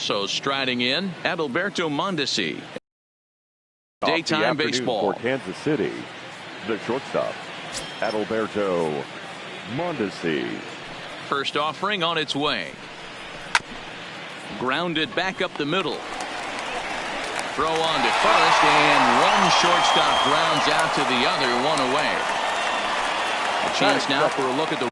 Also striding in, Adalberto Mondesi. Daytime baseball for Kansas City. The shortstop, Adalberto Mondesi. First offering on its way. Grounded back up the middle. Throw on to first, and one shortstop grounds out to the other, one away. A chance now for a look at the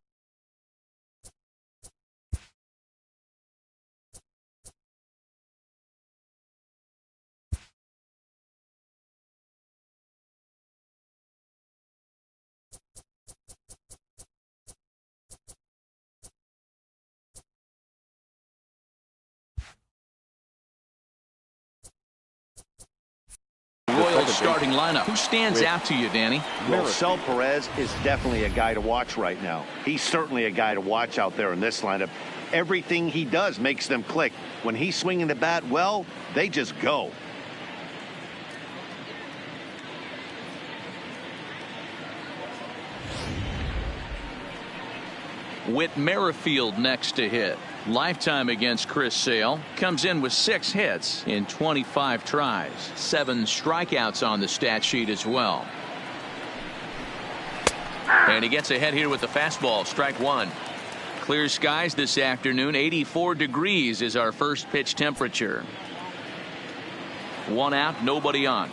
Royals starting lineup. Who stands out to you, Danny? Well, Sel Perez is definitely a guy to watch right now. He's certainly a guy to watch out there in this lineup. Everything he does makes them click. When he's swinging the bat, well, they just go. Whit Merrifield next to hit. Lifetime against Chris Sale. Comes in with 6 hits in 25 tries. 7 strikeouts on the stat sheet as well. And he gets ahead here with the fastball. Strike one. Clear skies this afternoon. 84 degrees is our first pitch temperature. 1 out, nobody on.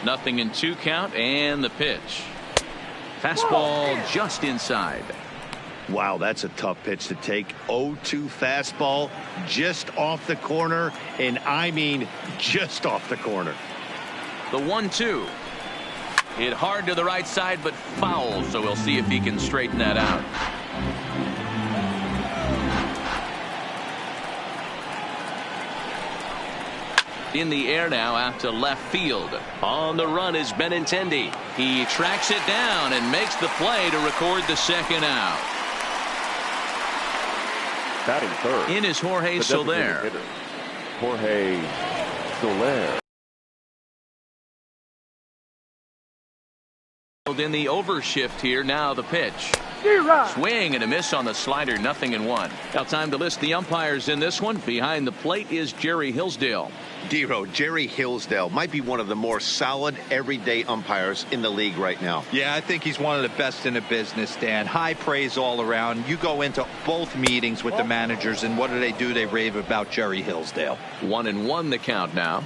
Nothing in 2 count, and the pitch. Fastball just inside. Wow, that's a tough pitch to take. 0-2 fastball just off the corner, and I mean just off the corner. The 1-2. Hit hard to the right side, but foul, so we'll see if he can straighten that out. In the air now out to left field. On the run is Benintendi. He tracks it down and makes the play to record the second out. Batting third. In is Jorge Soler. Jorge Soler. In the overshift here, now the pitch. Swing and a miss on the slider, 0-1. Now time to list the umpires in this one. Behind the plate is Jerry Hillsdale. Dero, Jerry Hillsdale might be one of the more solid everyday umpires in the league right now. Yeah, I think he's one of the best in the business, Dan. High praise all around. You go into both meetings with the managers, and what do? They rave about Jerry Hillsdale. 1-1 the count now.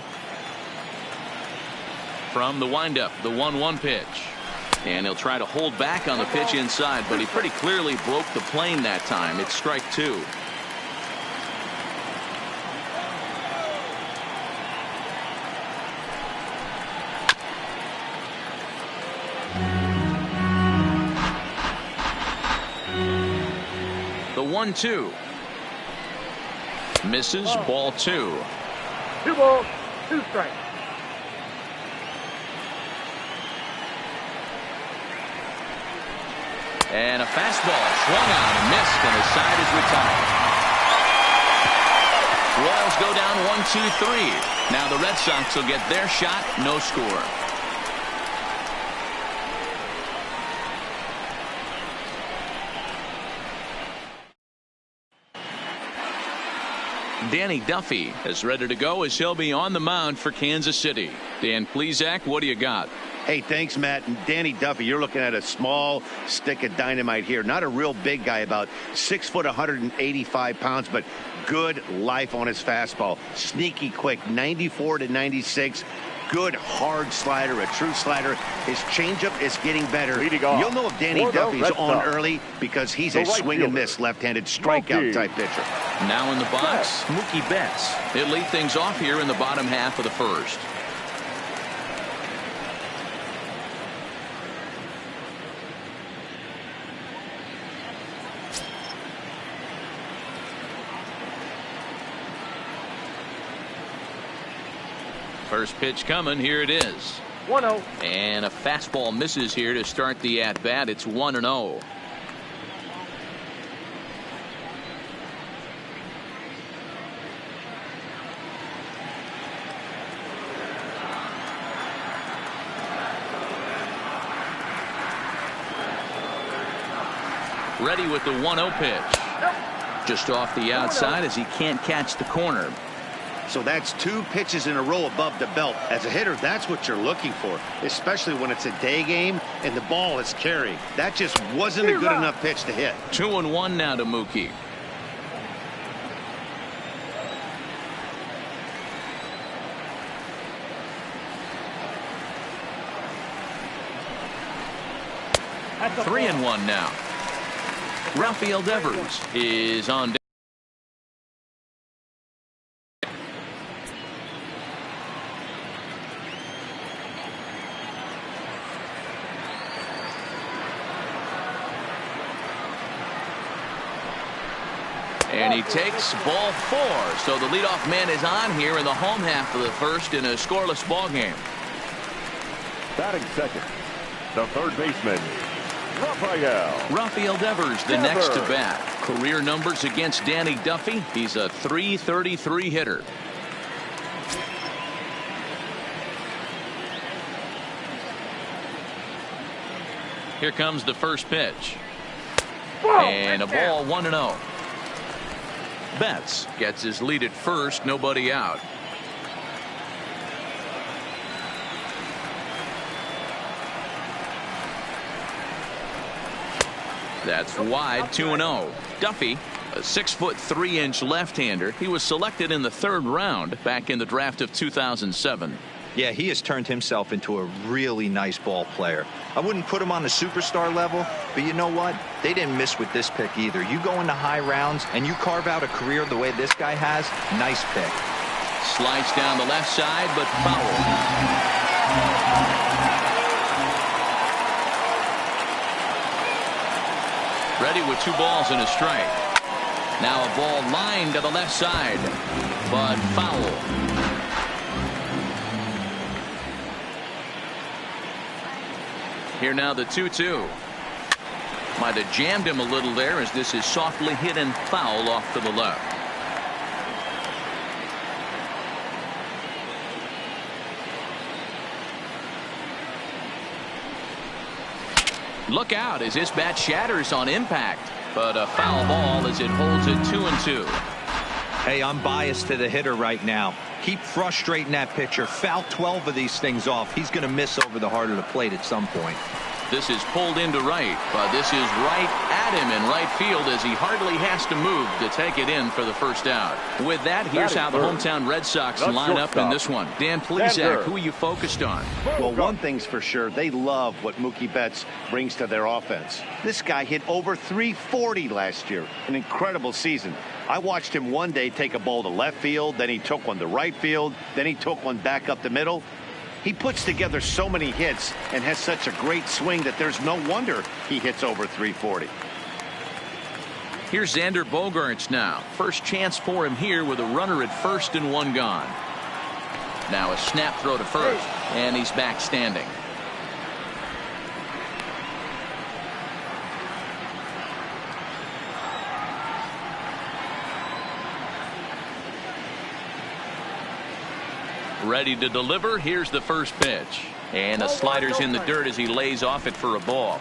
From the windup, the 1-1 pitch. And he'll try to hold back on the pitch inside, but he pretty clearly broke the plane that time. It's strike 2. The 1-2. Misses, ball 2. 2 balls, 2 strikes. And a fastball swung on and missed, and the side is retired. Royals go down 1-2-3. Now the Red Sox will get their shot. No score. Danny Duffy is ready to go as he'll be on the mound for Kansas City. Dan Plesac, what do you got? Hey, thanks, Matt. And Danny Duffy, you're looking at a small stick of dynamite here. Not a real big guy, about 6 foot, 185 pounds, but good life on his fastball. Sneaky quick, 94-96. Good hard slider, a true slider. His changeup is getting better. You'll know if Danny Duffy's on early because he's a swing and miss left-handed strikeout type pitcher. Now in the box, Mookie Betts. He'll lead things off here in the bottom half of the first. First pitch coming. Here it is. 1-0. And a fastball misses here to start the at-bat. It's 1-0. Ready with the 1-0 pitch. Just off the outside as he can't catch the corner. So that's 2 pitches in a row above the belt. As a hitter, that's what you're looking for, especially when it's a day game and the ball is carrying. That just wasn't a good enough pitch to hit. 2-1 now to Mookie. That's a 3-1 now. Rafael Devers is on deck. And he takes ball 4. So the leadoff man is on here in the home half of the first in a scoreless ball game. Batting second, the third baseman, Rafael Devers, the next to bat. Career numbers against Danny Duffy. He's a .333 hitter. Here comes the first pitch. And a ball 1-0. Betts gets his lead at first, nobody out. That's wide, 2-0. Duffy, a 6'3" left-hander. He was selected in the 3rd round back in the draft of 2007. Yeah, he has turned himself into a really nice ball player. I wouldn't put him on the superstar level, but you know what? They didn't miss with this pick either. You go into high rounds and you carve out a career the way this guy has, nice pick. Slides down the left side, but foul. Ready with 2 balls and a strike. Now a ball lined to the left side, but foul. Here now the 2-2. Might have jammed him a little there as this is softly hit and foul off to the left. Look out as this bat shatters on impact, but a foul ball as it holds it 2-2. Hey, I'm biased to the hitter right now. Keep frustrating that pitcher. Foul 12 of these things off. He's going to miss over the heart of the plate at some point. This is pulled into right, but this is right at him in right field as he hardly has to move to take it in for the first out. With that, here's how the hometown Red Sox line up in this one. Dan Plesac, who are you focused on? Well, one thing's for sure. They love what Mookie Betts brings to their offense. This guy hit over .340 last year. An incredible season. I watched him one day take a ball to left field, then he took one to right field, then he took one back up the middle. He puts together so many hits and has such a great swing that there's no wonder he hits over .340. Here's Xander Bogaerts now. First chance for him here with a runner at first and 1 gone. Now a snap throw to first, and he's back standing. Ready to deliver. Here's the first pitch. And a slider's in the dirt as he lays off it for a ball.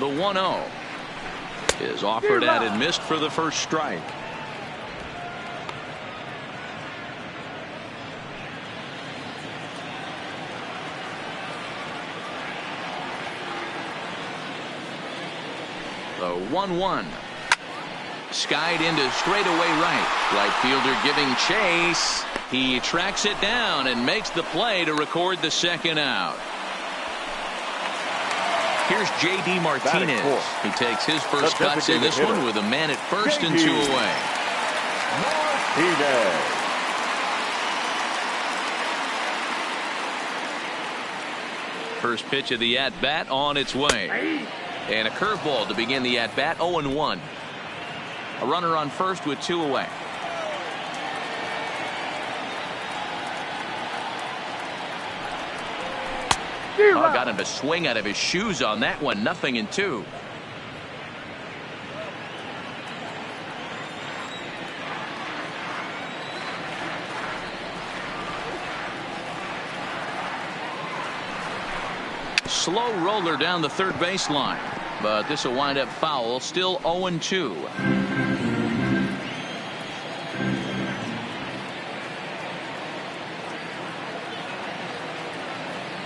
The 1-0 is offered at and missed for the first strike. The 1-1. Skied into straightaway right. Right fielder giving chase. He tracks it down and makes the play to record the second out. Here's J.D. Martinez. He takes his first cuts in this one with a man at first and 2 away. Martinez. First pitch of the at-bat on its way. And a curveball to begin the at-bat, 0-1. A runner on first with 2 away. Oh, got him to swing out of his shoes on that one. 0-2. slow roller down the third baseline, but this will wind up foul. Still 0-2.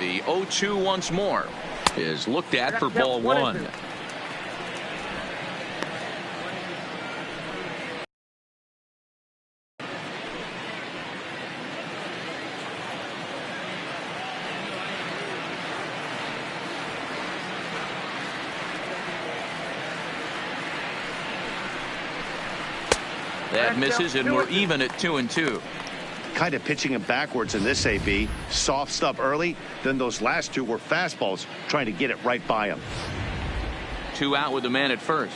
The 0-2 once more is looked at for ball one. That misses, and we're even at 2-2. Kind of pitching him backwards in this AB. Soft stuff early, then those last two were fastballs trying to get it right by him. 2 out with the man at first.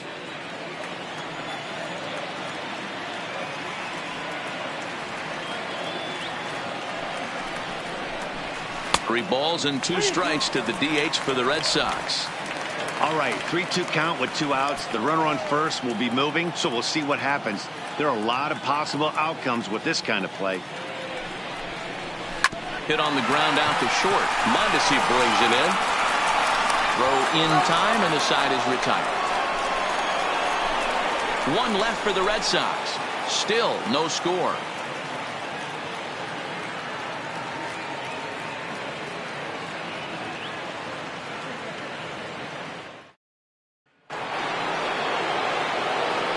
Three balls and 2 strikes to the DH for the Red Sox. All right, 3-2 count with 2 outs. The runner on first will be moving, so we'll see what happens. There are a lot of possible outcomes with this kind of play. Hit on the ground out to short. Mondesi brings it in. Throw in time, and the side is retired. 1 left for the Red Sox. Still no score.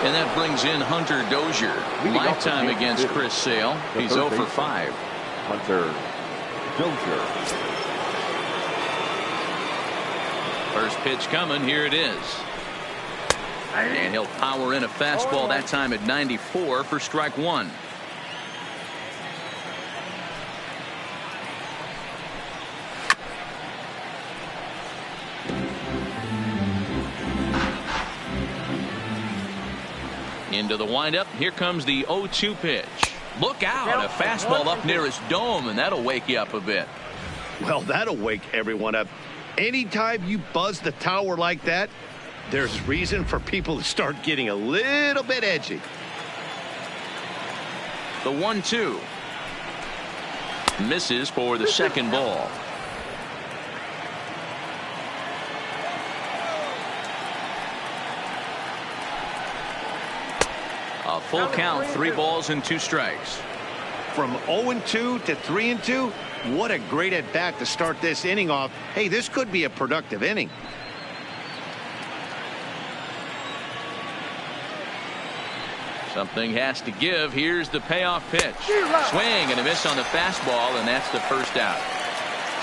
And that brings in Hunter Dozier. Lifetime against Chris Sale. He's 0 for 5. Hunter Dozier. First pitch coming. Here it is. And he'll power in a fastball, that time at 94 for strike 1. Into the windup. Here comes the 0-2 pitch. Look out. A fastball up near his dome, and that'll wake you up a bit. Well, that'll wake everyone up. Anytime you buzz the tower like that, there's reason for people to start getting a little bit edgy. The 1-2. Misses for the second ball. A full count, 3 balls and 2 strikes. From 0-2 to 3-2, what a great at bat to start this inning off. Hey, this could be a productive inning. Something has to give. Here's the payoff pitch. Swing and a miss on the fastball, and that's the first out.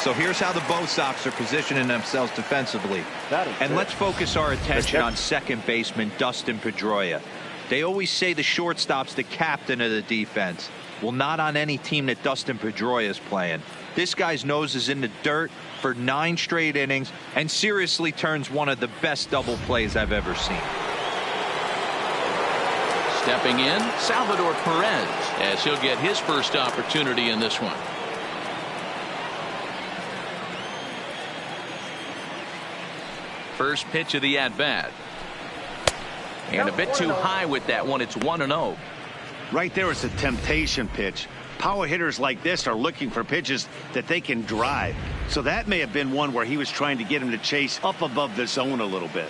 So here's how the Bo Sox are positioning themselves defensively. And let's focus our attention on second baseman Dustin Pedroia. They always say the shortstop's the captain of the defense. Well, not on any team that Dustin Pedroia is playing. This guy's nose is in the dirt for 9 straight innings and seriously turns one of the best double plays I've ever seen. Stepping in, Salvador Perez, as he'll get his first opportunity in this one. First pitch of the at-bat. And a bit too high with that one. It's 1-0. Right there is a temptation pitch. Power hitters like this are looking for pitches that they can drive. So that may have been one where he was trying to get him to chase up above the zone a little bit.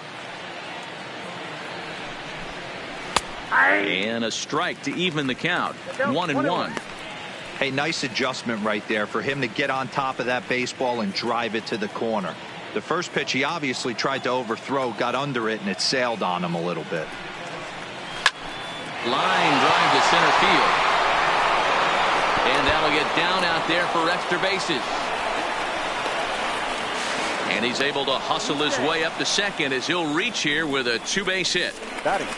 And a strike to even the count. 1-1. Hey, nice adjustment right there for him to get on top of that baseball and drive it to the corner. The first pitch he obviously tried to overthrow, got under it, and it sailed on him a little bit. Line drive to center field. And that'll get down out there for extra bases. And he's able to hustle his way up to second as he'll reach here with a 2-base hit.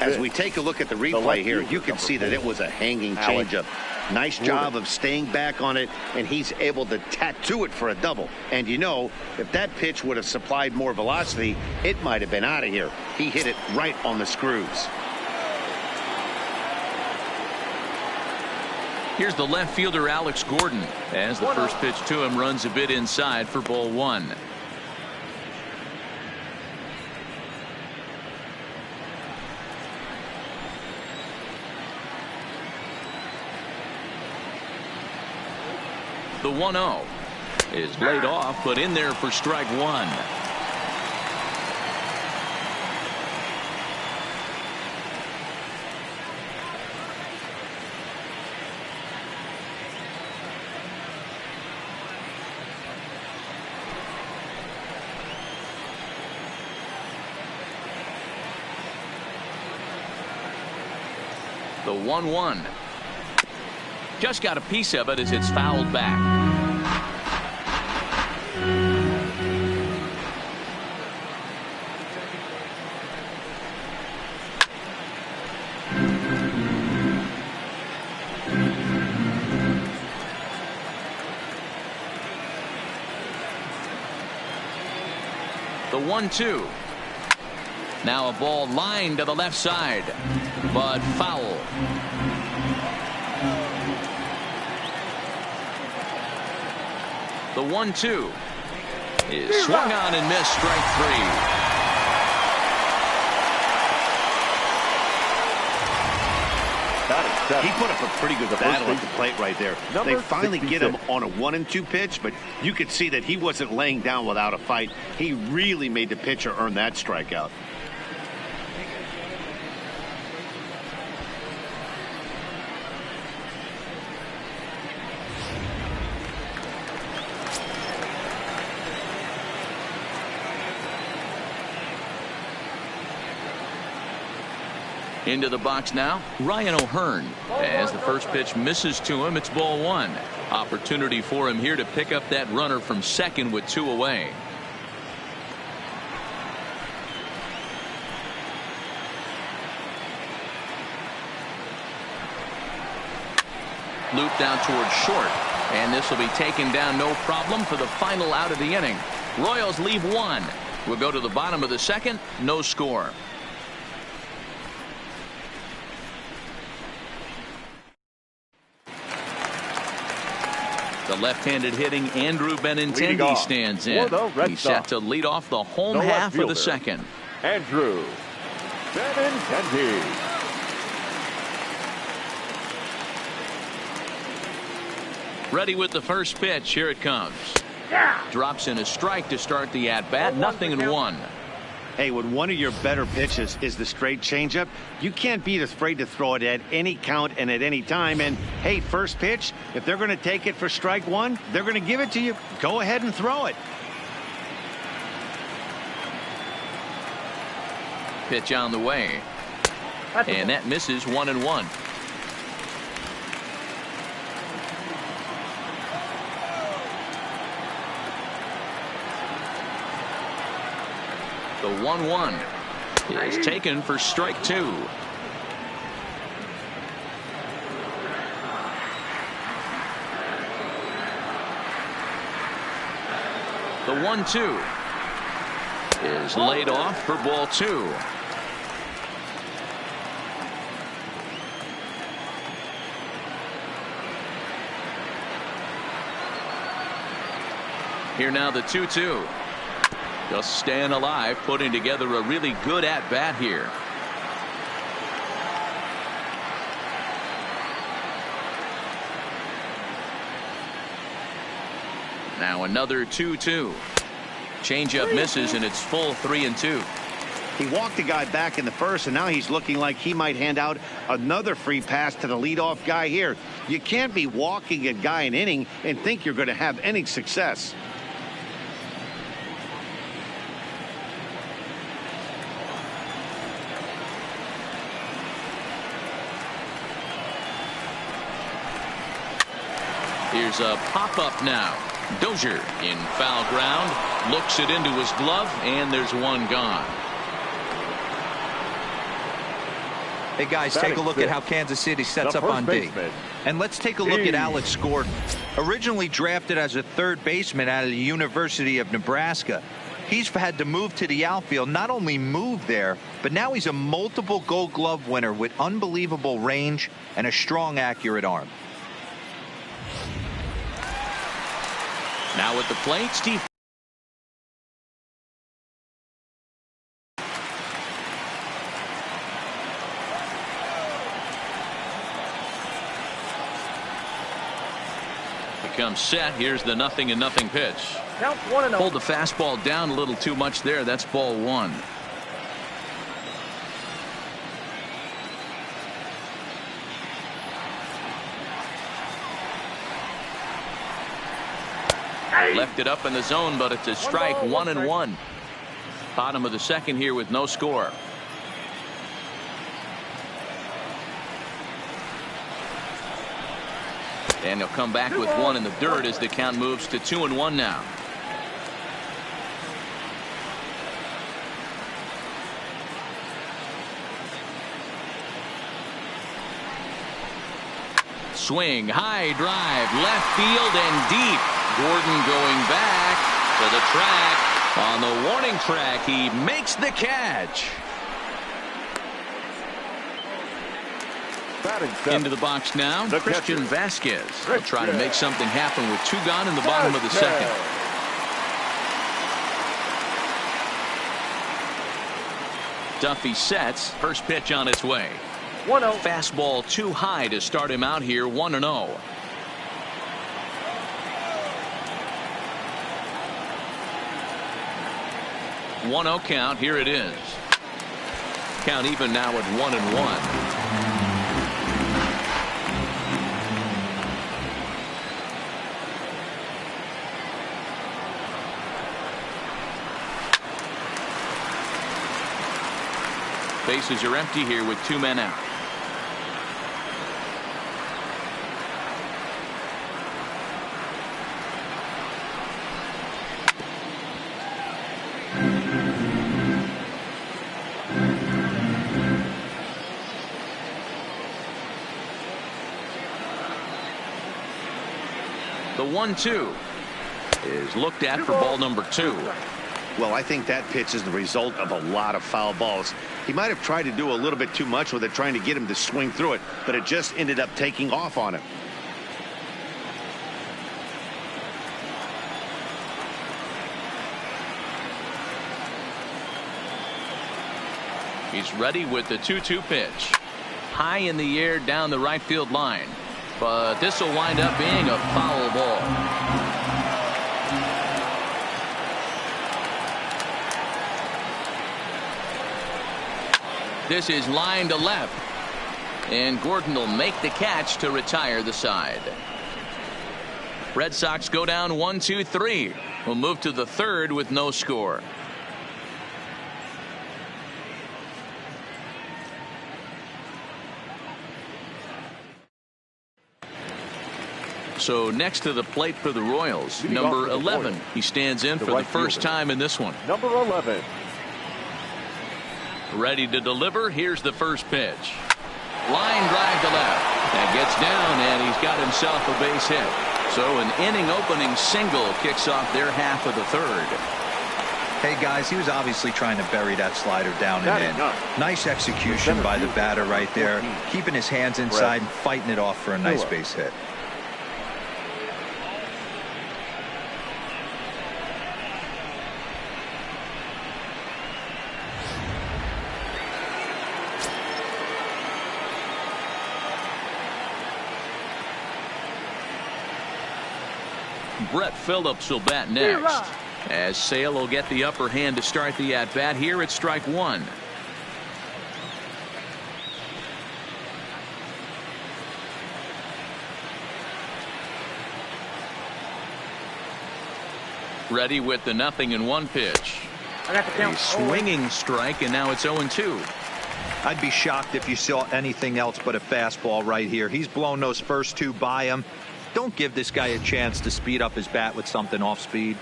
As we take a look at the replay here, you can see that it was a hanging changeup. Nice job of staying back on it, and he's able to tattoo it for a double. And you know, if that pitch would have supplied more velocity, it might have been out of here. He hit it right on the screws. Here's the left fielder Alex Gordon as the first pitch to him runs a bit inside for ball 1. The 1-0 is laid off, but in there for strike 1. The 1-1. Just got a piece of it as it's fouled back. The 1-2. Now a ball lined to the left side, but foul. The 1-2 is swung on and missed. Strike three. He put up a pretty good battle at the plate right there. They finally get him on a 1-2 pitch, but you could see that he wasn't laying down without a fight. He really made the pitcher earn that strikeout. Into the box now, Ryan O'Hearn. As the first pitch misses to him, it's ball one. Opportunity for him here to pick up that runner from second with 2 away. Looped out towards short, and this will be taken down no problem for the final out of the inning. Royals leave 1. We'll go to the bottom of the second, no score. The left-handed hitting Andrew Benintendi stands in. He's set to lead off the home half of the second. Andrew Benintendi. Ready with the first pitch. Here it comes. Drops in a strike to start the at-bat. 0-1. Hey, when one of your better pitches is the straight changeup, you can't be afraid to throw it at any count and at any time. And hey, first pitch, if they're going to take it for strike one, they're going to give it to you. Go ahead and throw it. Pitch on the way, and that misses. 1-1. The 1-1 is taken for strike 2. The 1-2 is laid off for ball 2. Here now the 2-2. Just staying alive, putting together a really good at-bat here. Now another 2-2. Changeup misses, and it's full 3-2. He walked the guy back in the first, and now he's looking like he might hand out another free pass to the leadoff guy here. You can't be walking a guy an inning and think you're going to have any success. Here's a pop-up now. Dozier in foul ground, looks it into his glove, and there's one gone. Hey guys, take a look at how Kansas City sets up on D. And let's take a look at Alex Gordon. Originally drafted as a third baseman out of the University of Nebraska, he's had to move to the outfield. Not only move there, but now he's a multiple Gold Glove winner with unbelievable range and a strong, accurate arm. Now at the plate, Steve. Becomes set. Here's the 0-0 pitch. Count 1-0. Pulled the fastball down a little too much there. That's ball 1. Left it up in the zone, but it's a strike. 1-1. Bottom of the second here with no score. And he'll come back with one in the dirt as the count moves to 2-1 now. Swing, high drive, left field and deep. Gordon going back to the track. On the warning track, he makes the catch. Into the box now, Christian Vasquez. He'll try to make something happen with 2 gone in the bottom of the second. Duffy sets. First pitch on its way. 1-0. Fastball too high to start him out here. 1-0. One-0 count. Here it is. Count even now at 1-1. Bases are empty here with 2 men out. The 1-2 is looked at for ball number 2. Well, I think that pitch is the result of a lot of foul balls. He might have tried to do a little bit too much with it, trying to get him to swing through it, but it just ended up taking off on him. He's ready with the 2-2 pitch. High in the air down the right field line. But this will wind up being a foul ball. This is line to left. And Gordon will make the catch to retire the side. Red Sox go down 1-2-3. We'll move to the third with no score. So next to the plate for the Royals, number 11. He stands in for the first time in this one. Number 11. Ready to deliver. Here's the first pitch. Line drive to left. That gets down, and he's got himself a base hit. So an inning opening single kicks off their half of the third. Hey guys, he was obviously trying to bury that slider down and in. Nice execution by the batter right there, keeping his hands inside and fighting it off for a nice base hit. Brett Phillips will bat next, as Sale will get the upper hand to start the at-bat here at strike 1. Ready with the 0-1 pitch. A swinging strike, and now it's 0-2. I'd be shocked if you saw anything else but a fastball right here. He's blown those first 2 by him. Don't give this guy a chance to speed up his bat with something off speed.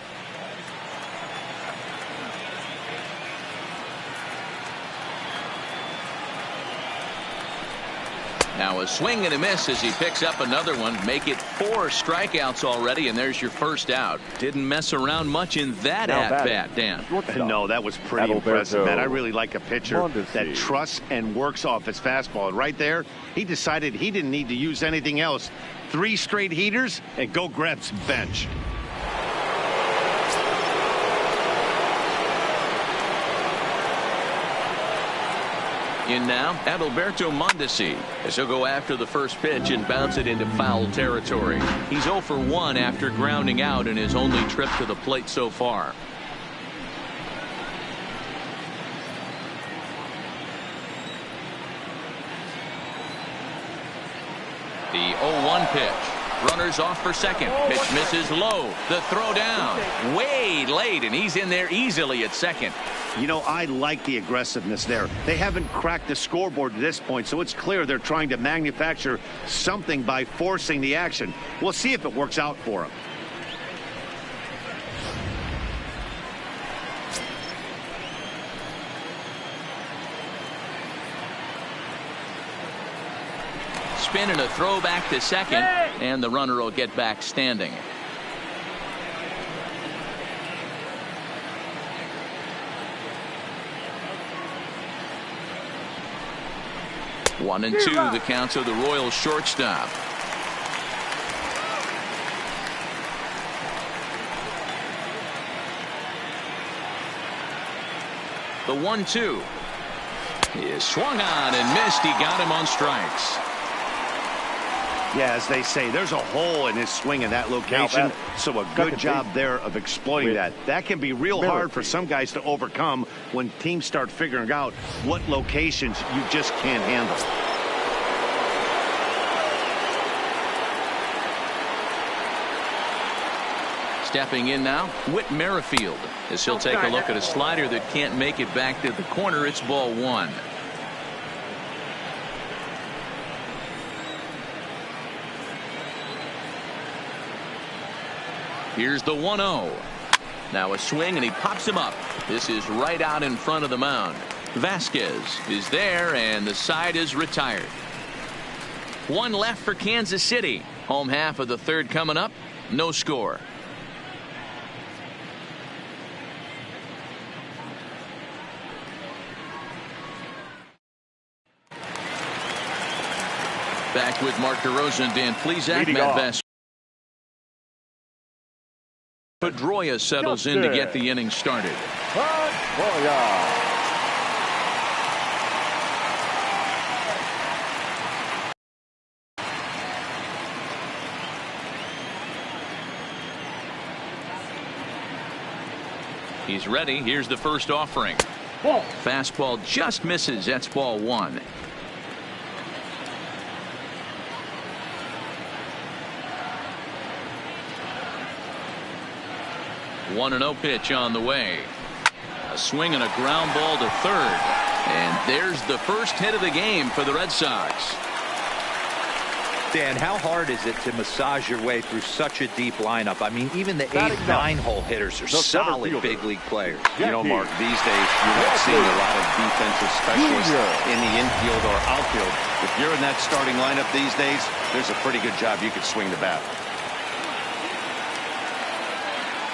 Now a swing and a miss as he picks up another one. Make it 4 strikeouts already, and there's your first out. Didn't mess around much in that at-bat, Dan. No, that was pretty impressive, man. I really like a pitcher that trusts and works off his fastball. And right there, he decided he didn't need to use anything else. 3 straight heaters and go grab some bench. In now, Adalberto Mondesi, as he'll go after the first pitch and bounce it into foul territory. He's 0 for 1 after grounding out in his only trip to the plate so far. The 0-1 pitch. Runners off for second. Pitch misses low. The throw down way late, and he's in there easily at second. You know, I like the aggressiveness there. They haven't cracked the scoreboard to this point, so it's clear they're trying to manufacture something by forcing the action. We'll see if it works out for them. Spin and a throw back to second, and the runner will get back standing. 1-2 the count to the Royals shortstop. The 1-2 is swung on and missed. He got him on strikes. Yeah, as they say, there's a hole in his swing in that location, so a good job there of exploiting that. That can be real hard for some guys to overcome when teams start figuring out what locations you just can't handle. Stepping in now, Whit Merrifield, as he'll take a look at a slider that can't make it back to the corner. It's ball one. Here's the 1-0. Now a swing, and he pops him up. This is right out in front of the mound. Vasquez is there, and the side is retired. One left for Kansas City. Home half of the third coming up. No score. Back with Mark DeRosa and Dan Plesac. Matt Vasquez. Pedroia settles in to get the inning started. He's ready. Here's the first offering. Fastball just misses. That's ball one. 1-0 pitch on the way. A swing and a ground ball to third. And there's the first hit of the game for the Red Sox. Dan, how hard is it to massage your way through such a deep lineup? I mean, even the 8, 9-hole hitters are solid big league players. You know, Mark, these days you're not seeing a lot of defensive specialists in the infield or outfield. If you're in that starting lineup these days, there's a pretty good job you could swing the bat.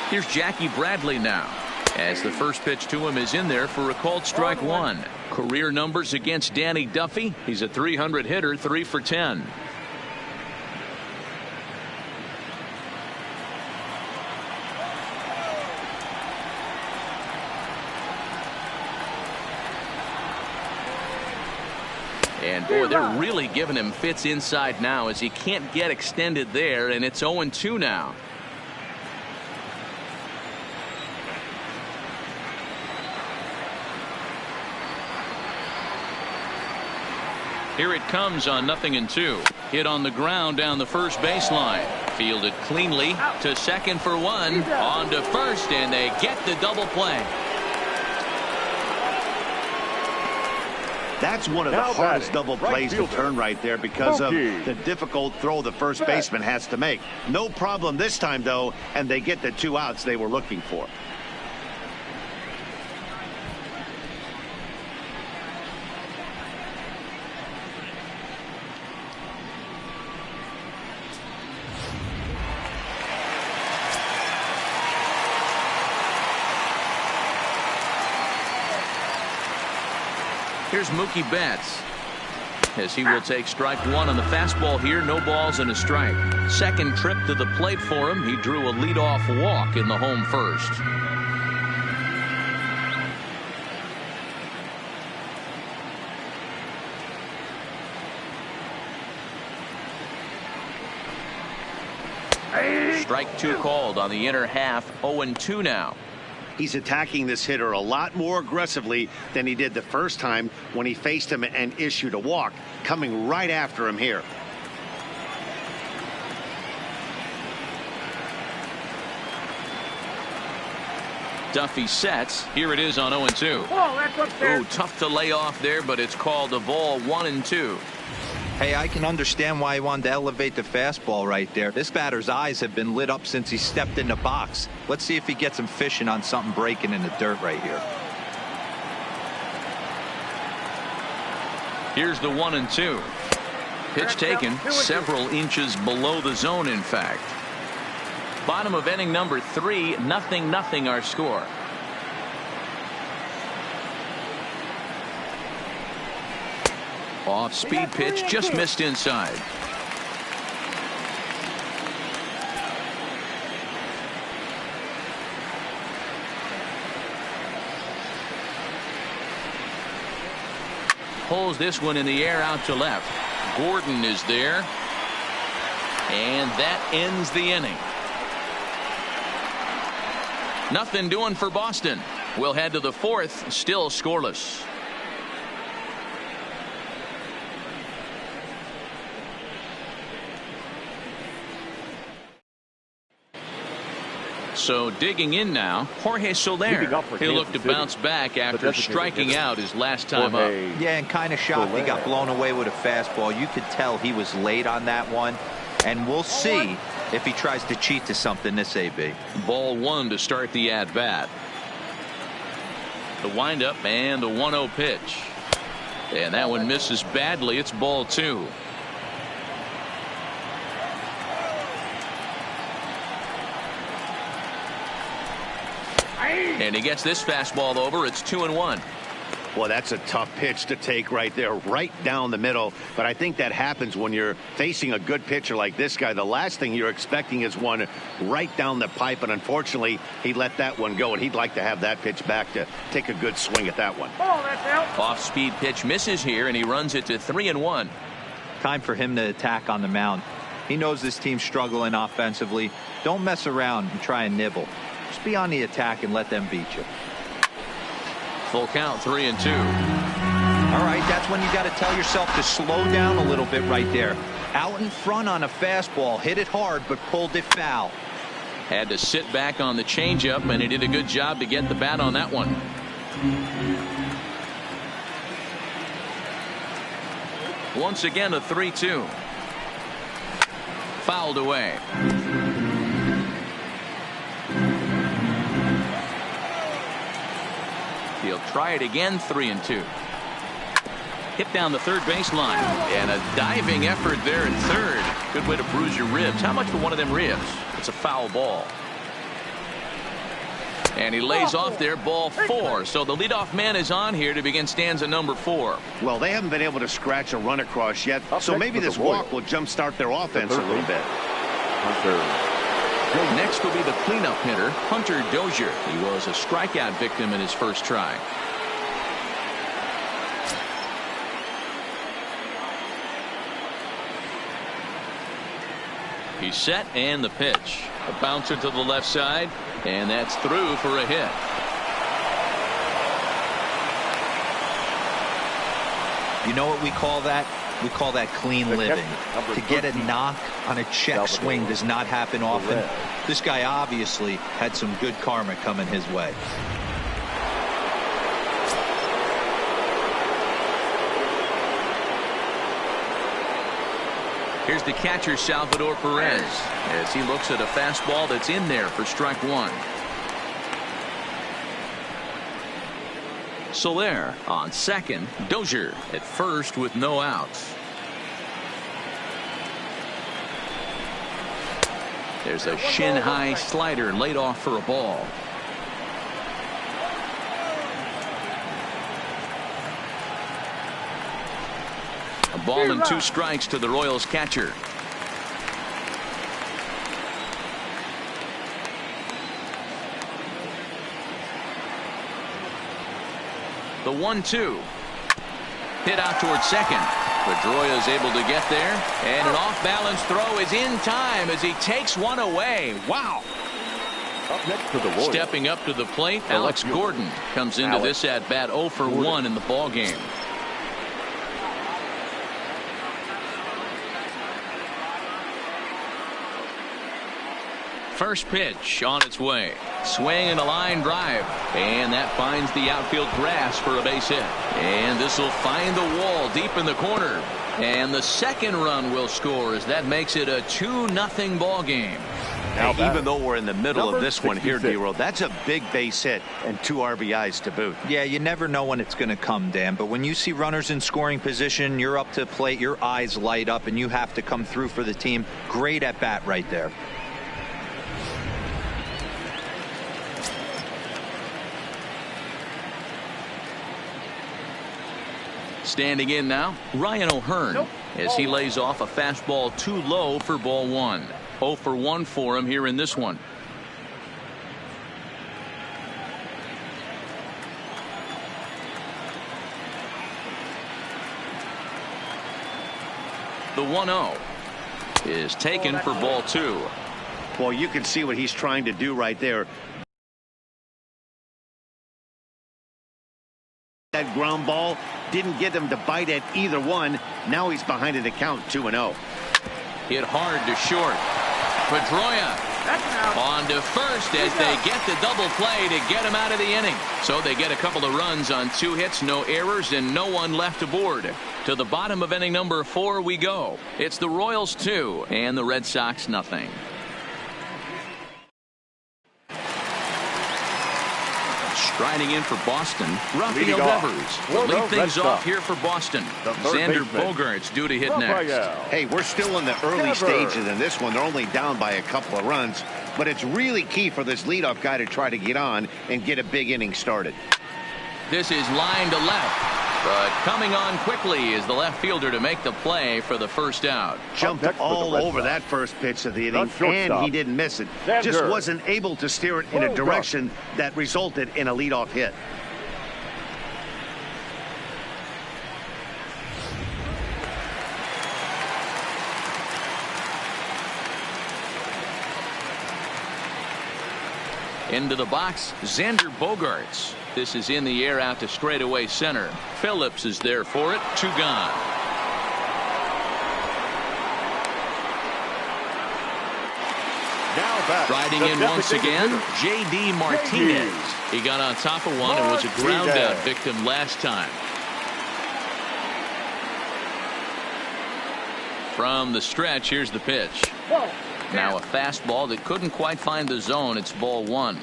Here's Jackie Bradley now, as the first pitch to him is in there for a called strike one. Career numbers against Danny Duffy. He's a .300 hitter, 3 for 10. And boy, they're really giving him fits inside now, as he can't get extended there, and it's 0-2 now. Here it comes on 0-2. Hit on the ground down the first baseline. Fielded cleanly to second for one. On to first, and they get the double play. That's one of the hardest double plays to turn right there because of the difficult throw the first baseman has to make. No problem this time, though, and they get the 2 outs they were looking for. Here's Mookie Betts, as he will take strike one on the fastball here. No balls and a strike. Second trip to the plate for him. He drew a leadoff walk in the home first. Strike two called on the inner half. 0-2 now. He's attacking this hitter a lot more aggressively than he did the first time when he faced him and issued a walk, coming right after him here. Duffy sets. Here it is on 0-2. Oh, that's upstairs. Ooh, tough to lay off there, but it's called a ball 1-2. Hey, I can understand why he wanted to elevate the fastball right there. This batter's eyes have been lit up since he stepped in the box. Let's see if he gets him fishing on something breaking in the dirt right here. Here's the 1-2. Pitch taken several inches below the zone, in fact. Bottom of inning number 3, 0-0 our score. Off speed pitch, just missed inside. Pulls this one in the air out to left. Gordon is there. And that ends the inning. Nothing doing for Boston. We'll head to the 4th, still scoreless. So digging in now, Jorge Soler. He'll look to bounce back after striking out his last time up. Yeah, and kind of shocked he got blown away with a fastball. You could tell he was late on that one. And we'll see if he tries to cheat to something this AB. Ball 1 to start the at-bat. The windup and the 1-0 pitch. And that one misses badly. It's ball 2. And he gets this fastball over. It's 2-1. Well, that's a tough pitch to take right there, right down the middle. But I think that happens when you're facing a good pitcher like this guy. The last thing you're expecting is one right down the pipe. And unfortunately, he let that one go. And he'd like to have that pitch back to take a good swing at that one. Oh, that's out. Off speed pitch misses here, and he runs it to 3-1. Time for him to attack on the mound. He knows this team's struggling offensively. Don't mess around and try and nibble. Just be on the attack and let them beat you. Full count, 3-2. All right, that's when you got to tell yourself to slow down a little bit right there. Out in front on a fastball, hit it hard, but pulled it foul. Had to sit back on the changeup, and he did a good job to get the bat on that one. Once again, a 3-2. Fouled away. He'll try it again, 3-2. Hit down the third baseline, and a diving effort there at third. Good way to bruise your ribs. How much for one of them ribs? It's a foul ball. And he lays off there, ball 4. So the leadoff man is on here to begin stanza number 4. Well, they haven't been able to scratch a run across yet, so maybe this walk will jumpstart their offense a little bit. Next will be the cleanup hitter, Hunter Dozier. He was a strikeout victim in his first try. He's set, and the pitch. A bouncer to the left side, and that's through for a hit. You know what we call that? We call that clean living. To get a knock on a check swing does not happen often. This guy obviously had some good karma coming his way. Here's the catcher, Salvador Perez, as he looks at a fastball that's in there for strike 1. Soler on second. Dozier at first with no outs. There's a shin-high slider laid off for a ball. A ball and 2 strikes to the Royals catcher. The 1-2. Hit out towards second. Pedroia is able to get there, and an off-balance throw is in time as he takes one away. Wow. Up next to the Royals. Stepping up to the plate, Alex Gordon comes into this at-bat 0 for 1 in the ball game. First pitch on its way. Swing and a line drive. And that finds the outfield grass for a base hit. And this will find the wall deep in the corner. And the second run will score as that makes it a 2-0 ball game. Hey, even though we're in the middle of this one here, 66. D-Roll, that's a big base hit and 2 RBIs to boot. Yeah, you never know when it's going to come, Dan. But when you see runners in scoring position, you're up to plate, your eyes light up, and you have to come through for the team. Great at bat right there. Standing in now, Ryan O'Hearn, as he lays off a fastball too low for ball 1. 0 for 1 for him here in this one. The 1-0 is taken for ball 2. Well, you can see what he's trying to do right there. That ground ball didn't get him to bite at either one. Now he's behind at the count 2-0. Hit hard to short. Pedroia on to first as they get the double play to get him out of the inning. So they get a couple of runs on 2 hits, no errors, and no one left aboard. To the bottom of inning number 4 we go. It's the Royals 2 and the Red Sox nothing. Striding in for Boston, Rafael Devers. To lead things off here for Boston. Xander Bogaerts due to hit next. Hey, we're still in the early stages in this one. They're only down by a couple of runs, but it's really key for this leadoff guy to try to get on and get a big inning started. This is line to left, but coming on quickly is the left fielder to make the play for the first out. Jumped all over that first pitch of the inning, and he didn't miss it. Just wasn't able to steer it in a direction that resulted in a leadoff hit. Into the box, Xander Bogaerts. This is in the air out to straightaway center. Phillips is there for it. 2 gone. Riding in once again, J.D. Martinez. He got on top of one and was a ground out victim last time. From the stretch, here's the pitch. Now a fastball that couldn't quite find the zone. It's ball 1.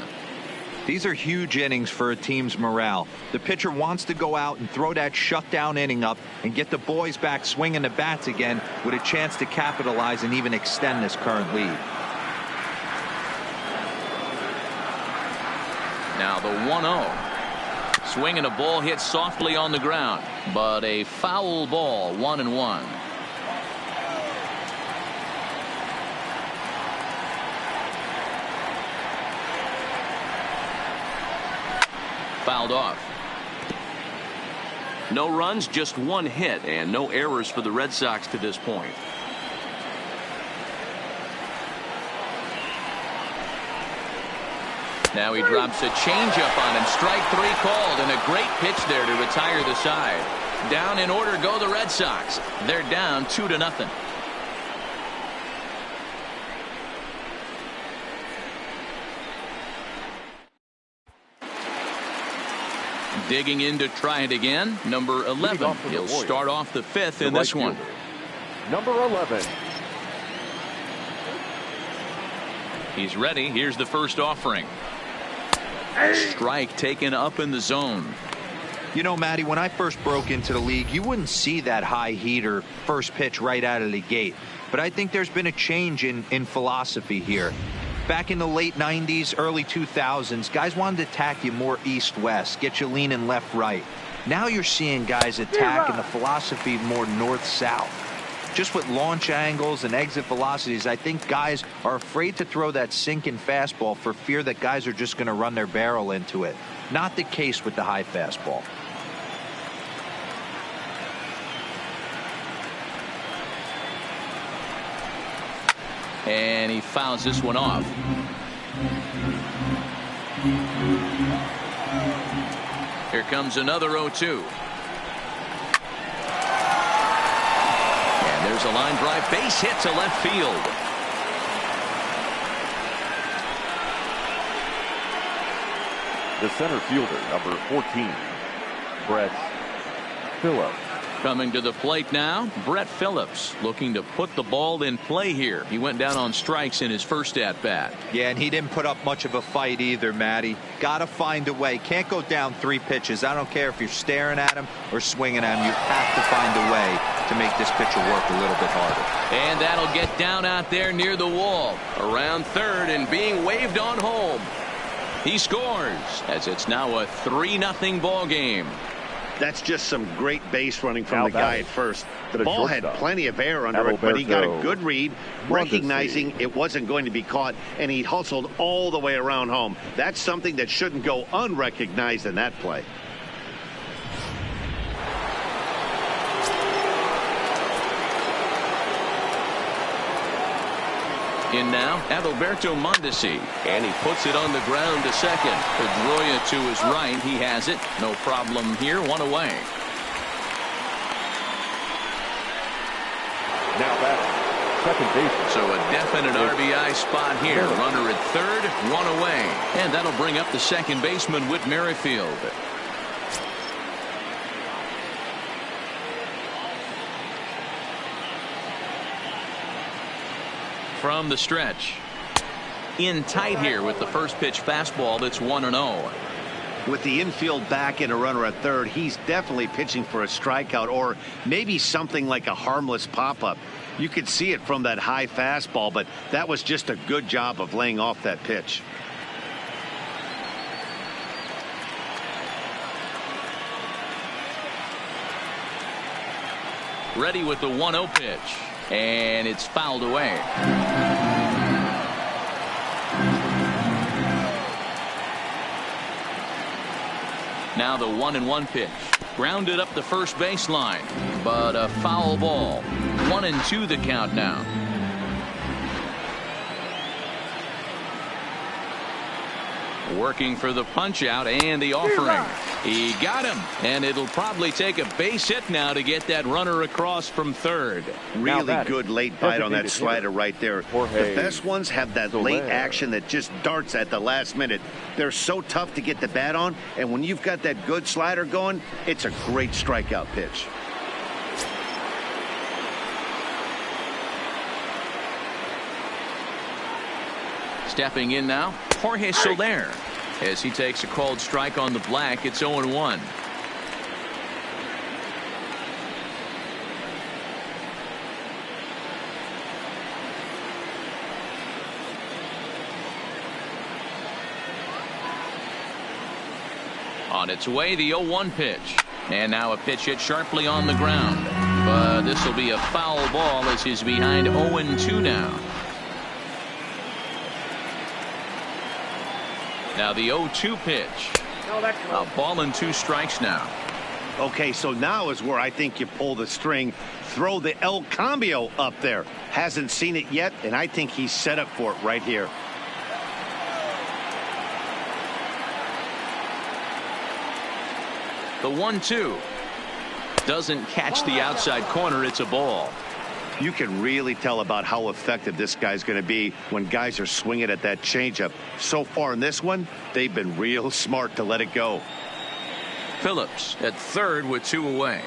These are huge innings for a team's morale. The pitcher wants to go out and throw that shutdown inning up and get the boys back swinging the bats again with a chance to capitalize and even extend this current lead. Now the 1-0. Swinging a ball hit softly on the ground, but a foul ball. 1-1. Fouled off. No runs, just 1 hit, and no errors for the Red Sox to this point. Now he drops a changeup on him. Strike 3 called, and a great pitch there to retire the side. Down in order go the Red Sox. They're down 2-0. Digging in to try it again, number 11. He'll start off the 5th in this one. Number 11. He's ready. Here's the first offering. Strike taken up in the zone. You know, Matty, when I first broke into the league, you wouldn't see that high heater first pitch right out of the gate. But I think there's been a change in philosophy here. Back in the late 90s, early 2000s, guys wanted to attack you more east-west, get you leaning left-right. Now you're seeing guys attack in the philosophy more north-south. Just with launch angles and exit velocities, I think guys are afraid to throw that sinking fastball for fear that guys are just going to run their barrel into it. Not the case with the high fastball. And he fouls this one off. Here comes another 0-2. And there's a line drive base hit to left field. The center fielder, number 14, Brett Phillips. Coming to the plate now, Brett Phillips looking to put the ball in play here. He went down on strikes in his first at-bat. Yeah, and he didn't put up much of a fight either, Matty. Got to find a way. Can't go down 3 pitches. I don't care if you're staring at him or swinging at him. You have to find a way to make this pitcher work a little bit harder. And that'll get down out there near the wall. Around third and being waved on home. He scores as it's now a 3-0 ball game. That's just some great base running from the guy at first. The ball had plenty of air under it, but he got a good read, recognizing it wasn't going to be caught, and he hustled all the way around home. That's something that shouldn't go unrecognized in that play. In now, Adalberto Mondesi, and he puts it on the ground to second. Pedroia to his right. He has it. No problem here. 1 away. Now back, second baseman. So a definite RBI spot here. Runner at third, 1 away. And that'll bring up the second baseman, Whit Merrifield. From the stretch. In tight here with the first pitch fastball that's 1-0. With the infield back and a runner at third, he's definitely pitching for a strikeout or maybe something like a harmless pop-up. You could see it from that high fastball, but that was just a good job of laying off that pitch. Ready with the 1-0 pitch. And it's fouled away. Now the 1-1 pitch. Grounded up the first baseline. But a foul ball. 1-2 the count now. Working for the punch out and the offering. He got him, and it'll probably take a base hit now to get that runner across from third. Really good late bite on that slider right there. The best ones have that late action that just darts at the last minute. They're so tough to get the bat on, and when you've got that good slider going, it's a great strikeout pitch. Stepping in now, Jorge Soler. As he takes a called strike on the black, it's 0-1. On its way, the 0-1 pitch. And now a pitch hit sharply on the ground. But this will be a foul ball as he's behind 0-2 now. Now the 0-2 pitch. A ball and 2 strikes now. Okay, so now is where I think you pull the string. Throw the El Cambio up there. Hasn't seen it yet, and I think he's set up for it right here. The 1-2 doesn't catch the outside corner. It's a ball. You can really tell about how effective this guy's going to be when guys are swinging at that changeup. So far in this one, they've been real smart to let it go. Phillips at third with 2 away.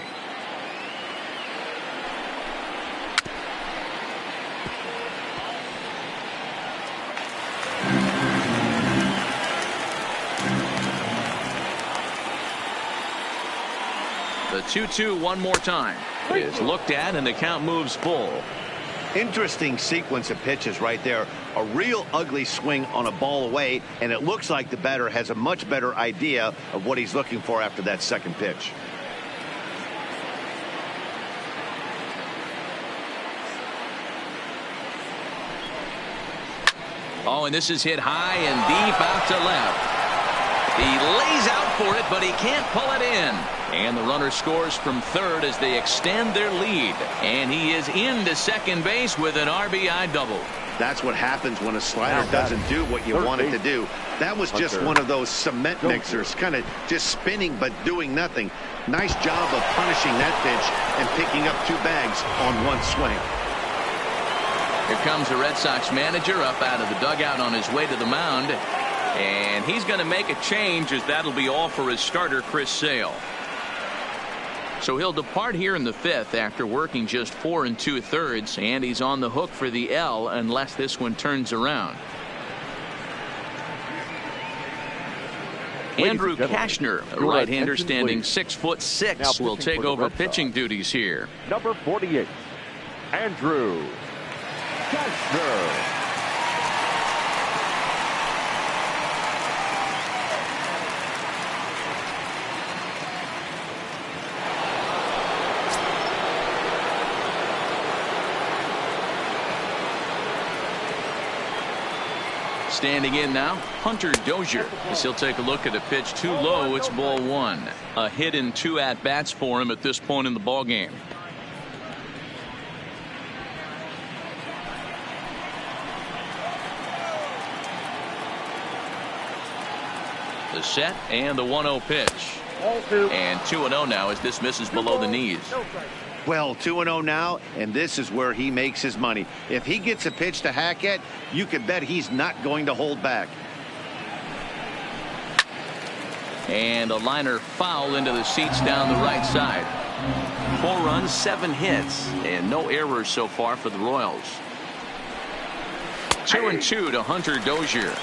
The 2-2 one more time is looked at, and the count moves full. Interesting sequence of pitches right there. A real ugly swing on a ball away, and it looks like the batter has a much better idea of what he's looking for after that second pitch. Oh, and this is hit high and deep out to left. He lays out for it, but he can't pull it in. And the runner scores from third as they extend their lead. And he is into second base with an RBI double. That's what happens when a slider doesn't do what you want it to do. That was just one of those cement mixers, kind of just spinning but doing nothing. Nice job of punishing that pitch and picking up 2 bags on 1 swing. Here comes the Red Sox manager up out of the dugout on his way to the mound. And he's going to make a change, as that'll be all for his starter, Chris Sale. So he'll depart here in the 5th after working just 4 2/3, and he's on the hook for the L unless this one turns around. Andrew Kashner, a right-hander standing 6'6", will take over pitching duties here. Number 48, Andrew Kashner. Standing in now, Hunter Dozier, as he'll take a look at a pitch too low. It's ball 1. A hit in 2 at-bats for him at this point in the ballgame. The set and the 1-0 pitch. And 2-0 now as this misses below the knees. Well, 2-0 now, and this is where he makes his money. If he gets a pitch to Hackett, you can bet he's not going to hold back. And a liner foul into the seats down the right side. 4 runs, 7 hits, and no errors so far for the Royals. 2-2 to Hunter Dozier.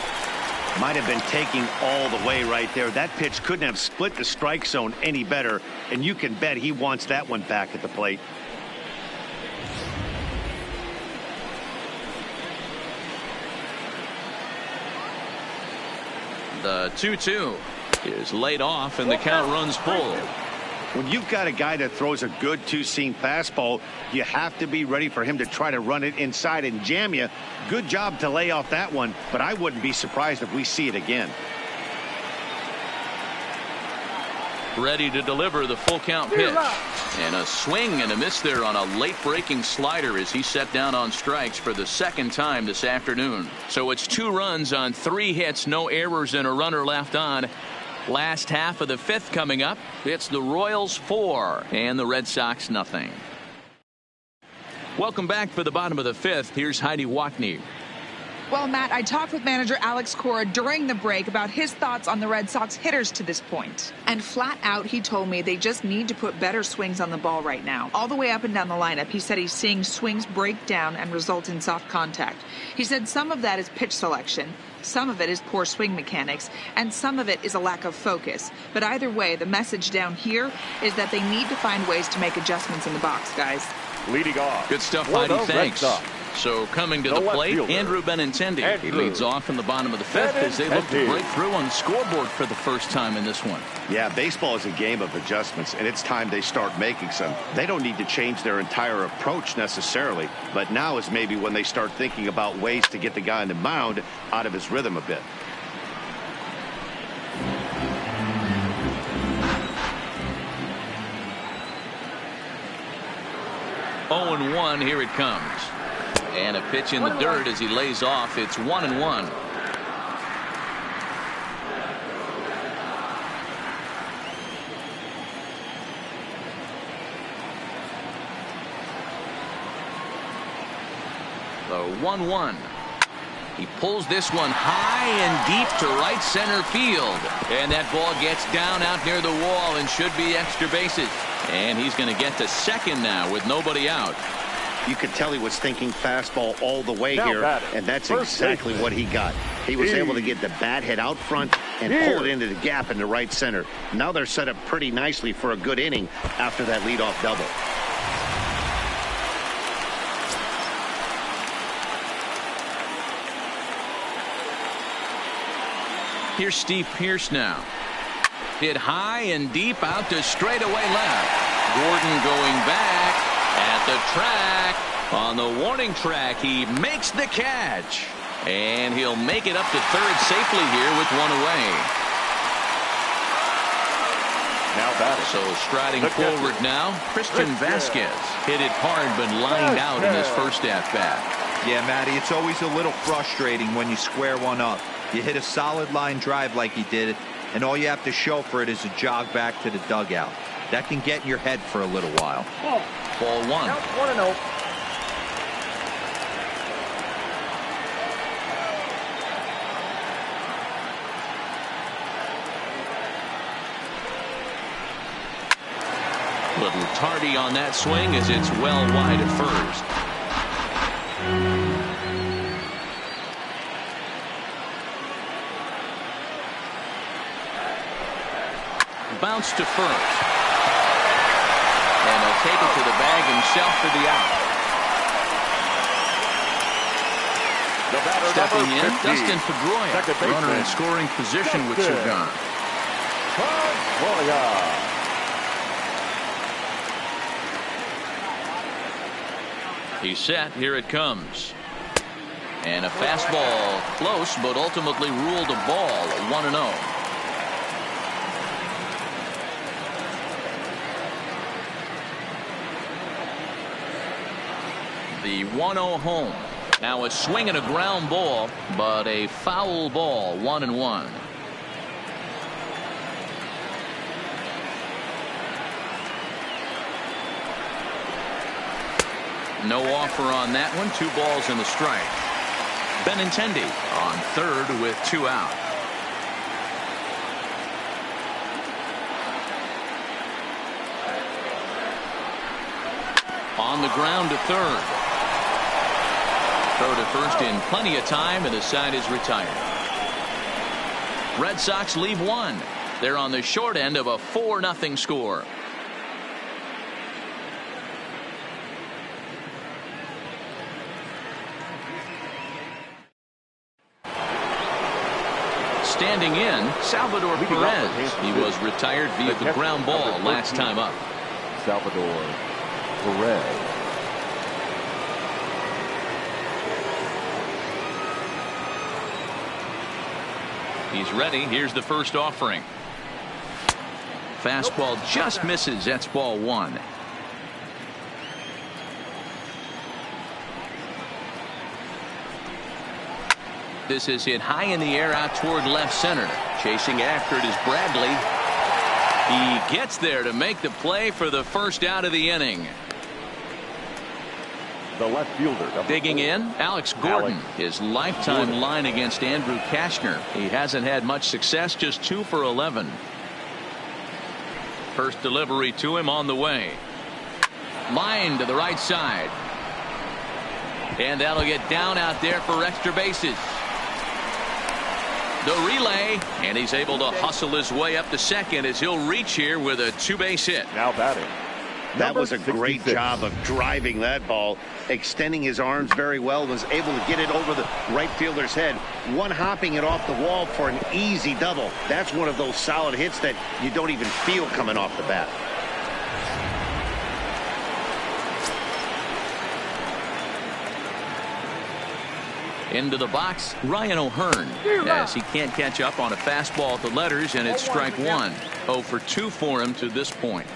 Might have been taking all the way right there. That pitch couldn't have split the strike zone any better, and you can bet he wants that one back at the plate. The 2-2 is laid off, and the count runs full. When you've got a guy that throws a good two-seam fastball, you have to be ready for him to try to run it inside and jam you. Good job to lay off that one, but I wouldn't be surprised if we see it again. Ready to deliver the full count pitch. And a swing and a miss there on a late breaking slider as he set down on strikes for the 2nd time this afternoon. So it's 2 runs on 3 hits, no errors, and a runner left on. Last half of the 5th coming up. It's the Royals 4 and the Red Sox nothing. Welcome back for the bottom of the 5th. Here's Heidi Watney. Well, Matt, I talked with manager Alex Cora during the break about his thoughts on the Red Sox hitters to this point. And flat out, he told me they just need to put better swings on the ball right now. All the way up and down the lineup, he said he's seeing swings break down and result in soft contact. He said some of that is pitch selection, some of it is poor swing mechanics, and some of it is a lack of focus. But either way, the message down here is that they need to find ways to make adjustments in the box, guys. Leading off. Good stuff, Heidi. Thanks. So coming to the plate, Andrew Benintendi. He leads off in the bottom of the 5th as they look to break through on the scoreboard for the first time in this one. Yeah, baseball is a game of adjustments, and it's time they start making some. They don't need to change their entire approach necessarily, but now is maybe when they start thinking about ways to get the guy on the mound out of his rhythm a bit. Oh, 0-1, here it comes. And a pitch in the dirt as he lays off. It's 1-1. The 1-1. He pulls this one high and deep to right center field. And that ball gets down out near the wall and should be extra bases. And he's going to get to second now with nobody out. You could tell he was thinking fastball all the way here, and that's exactly what he got. He was able to get the bat head out front and pull it into the gap in the right center. Now they're set up pretty nicely for a good inning after that leadoff double. Here's Steve Pearce now. Hit high and deep out to straightaway left. Gordon going back at the track. On the warning track, he makes the catch. And he'll make it up to third safely here with one away. Now batting. So striding forward now, Christian Vasquez. Hit it hard but lined out in his first at-bat. Yeah, Matty, it's always a little frustrating when you square one up. You hit a solid line drive like he did, and all you have to show for it is a jog back to the dugout. That can get in your head for a little while. Ball 1. 1-0. Little tardy on that swing as it's well wide at first. Bounce to first. And he'll take it to the bag himself for the out. Stepping in, 50. Dustin Pedroia. Runner in scoring position with 2 gone. He's set. Here it comes. And a fastball close, but ultimately ruled a ball. 1-0. The 1-0 home. Now a swing and a ground ball, but a foul ball. 1-1. No offer on that one. 2 balls and a strike. Benintendi on third with 2 out. On the ground to third. Throw to first in plenty of time, and the side is retired. Red Sox leave 1. They're on the short end of a 4-0 score. Standing in, Salvador Perez. He was retired via the ground ball last time up. Salvador Perez. He's ready. Here's the first offering. Fastball just misses. That's ball 1. This is hit high in the air out toward left center. Chasing after it is Bradley. He gets there to make the play for the first out of the inning. The left fielder. Digging in, Alex Gordon. His lifetime line against Andrew Kashner. He hasn't had much success, just 2 for 11. First delivery to him on the way. Line to the right side. And that'll get down out there for extra bases. The relay, and he's able to hustle his way up to second as he'll reach here with a 2-base hit. Now batting. That was a great job of driving that ball, extending his arms very well, was able to get it over the right fielder's head, one-hopping it off the wall for an easy double. That's one of those solid hits that you don't even feel coming off the bat. Into the box, Ryan O'Hearn, as he can't catch up on a fastball at the letters, and it's strike 1. 0 for 2 for him to this point.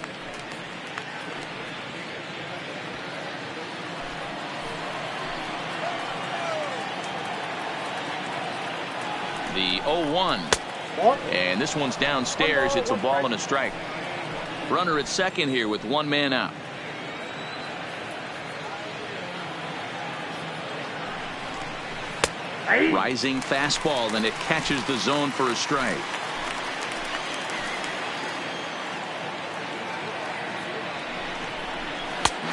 The 0-1. And this one's downstairs. It's a ball and a strike. Runner at second here with 1 man out. Rising fastball, and it catches the zone for a strike.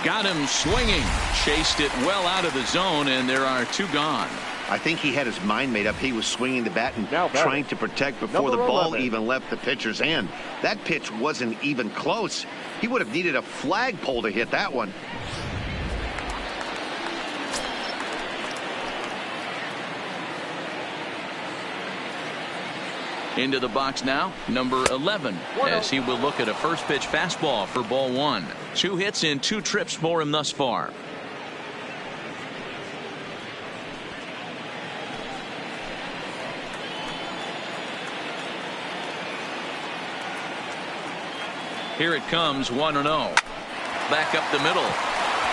Got him swinging. Chased it well out of the zone, and there are 2 gone. I think he had his mind made up. He was swinging the bat and trying to protect before the ball even left the pitcher's hand. That pitch wasn't even close. He would have needed a flagpole to hit that one. Into the box now, number 11, as he will look at a first pitch fastball for ball 1. 2 hits in 2 trips for him thus far. Here it comes, 1-0. Back up the middle.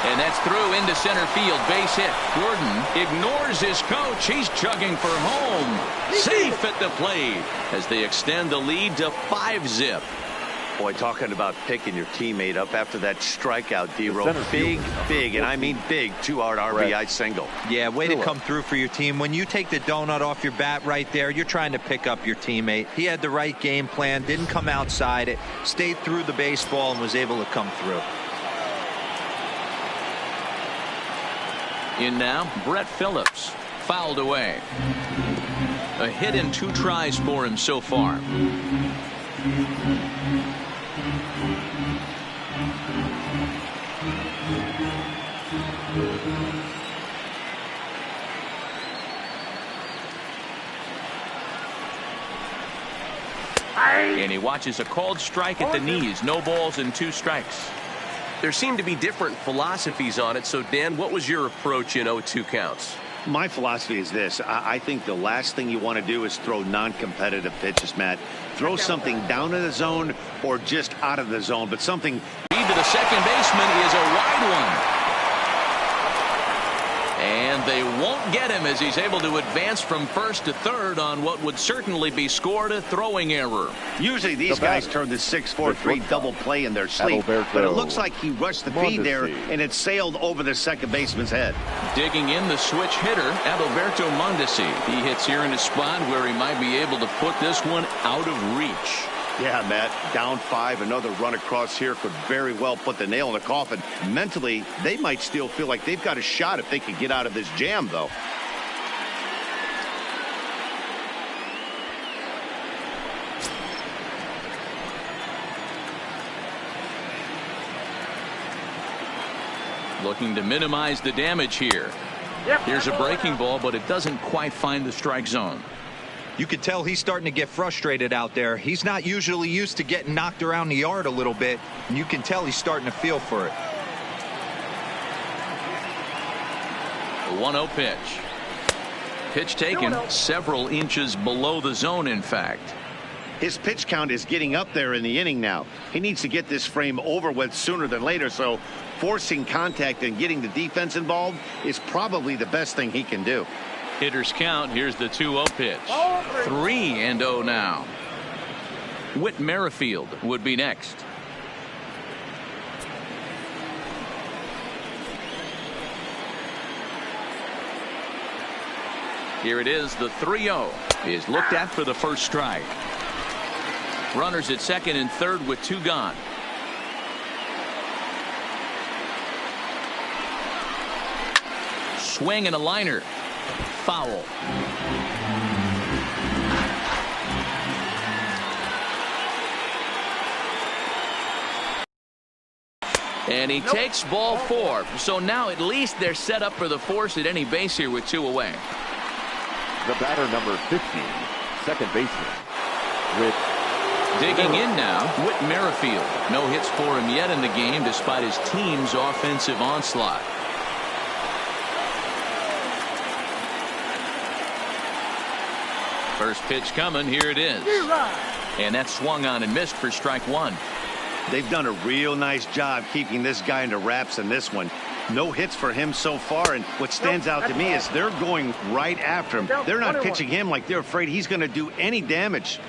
And that's through into center field. Base hit. Gordon ignores his coach. He's chugging for home. Safe at the plate as they extend the lead to 5-zip. Boy, talking about picking your teammate up after that strikeout, D-Row. Big, and I mean big, 2-out RBI single. Yeah, way to come through for your team. When you take the donut off your bat right there, you're trying to pick up your teammate. He had the right game plan, didn't come outside it, stayed through the baseball, and was able to come through. In now, Brett Phillips. Fouled away. A hit and 2 tries for him so far. And he watches a called strike at the knees. No balls and 2 strikes. There seem to be different philosophies on it. So, Dan, what was your approach in 0-2 counts? My philosophy is this. I think the last thing you want to do is throw non-competitive pitches, Matt. Throw something down in the zone or just out of the zone, but something. Lead to the second baseman is a wide one. And they won't get him as he's able to advance from first to third on what would certainly be scored a throwing error. Usually these guys turn the 6-4-3 double play in their sleep, but it looks like he rushed the feed there and it sailed over the second baseman's head. Digging in the switch hitter, Adalberto Mondesi. He hits here in a spot where he might be able to put this one out of reach. Yeah, Matt, down 5, another run across here could very well put the nail in the coffin. Mentally, they might still feel like they've got a shot if they could get out of this jam, though. Looking to minimize the damage here. Here's a breaking ball, but it doesn't quite find the strike zone. You could tell he's starting to get frustrated out there. He's not usually used to getting knocked around the yard a little bit, and you can tell he's starting to feel for it. The 1-0 pitch. Pitch taken several inches below the zone, in fact. His pitch count is getting up there in the inning now. He needs to get this frame over with sooner than later, so forcing contact and getting the defense involved is probably the best thing he can do. Hitters count. Here's the 2-0 pitch. 3-0 now. Whit Merrifield would be next. Here it is. The 3-0 is looked at for the first strike. Runners at second and third with 2 gone. Swing and a liner. Foul. And he takes ball 4. So now at least they're set up for the force at any base here with 2 away. The batter, number 15, second baseman. Digging in now, Whit Merrifield. No hits for him yet in the game despite his team's offensive onslaught. First pitch coming. Here it is. And that's swung on and missed for strike 1. They've done a real nice job keeping this guy into wraps in this one. No hits for him so far, and what stands out to me is they're going right after him. They're not pitching him like they're afraid he's going to do any damage.